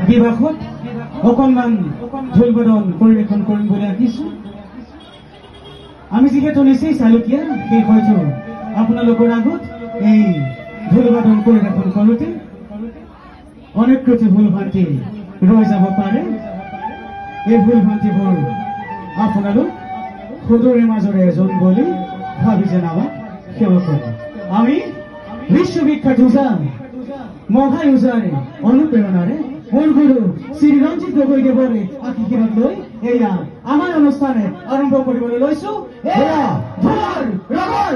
বিবাহত অকণমান ঢোল-বাদন পৰিৱেশন কৰিম বুলি আহিছোঁ। আমি যিহেতু নিচেই চালুকীয়া, সেই হয়তো আপোনালোকৰ আগত এই ঢোল-বাদন পৰিৱেশন কৰোঁতে অনেক প্ৰতি ভুল ভ্ৰান্তি ৰৈ যাব পাৰে। এই ভুল ভ্ৰান্তিবোৰ আপোনালোক সদৰে মাজৰে এজন বুলি ভাবি যেন আমাক সেৱা কৰে। আমি বিশ্ববিখ্যাত ওজা মহাই ওজাৰে অনুপ্ৰেৰণাৰে মোৰ গুৰু শ্ৰী ৰঞ্জিত গগৈদেৱৰে আশীৰ্বাদ লৈ এয়া আমাৰ অনুষ্ঠানে আৰম্ভ কৰিবলৈ লৈছো। এয়া ঢোলৰ ৰগৰ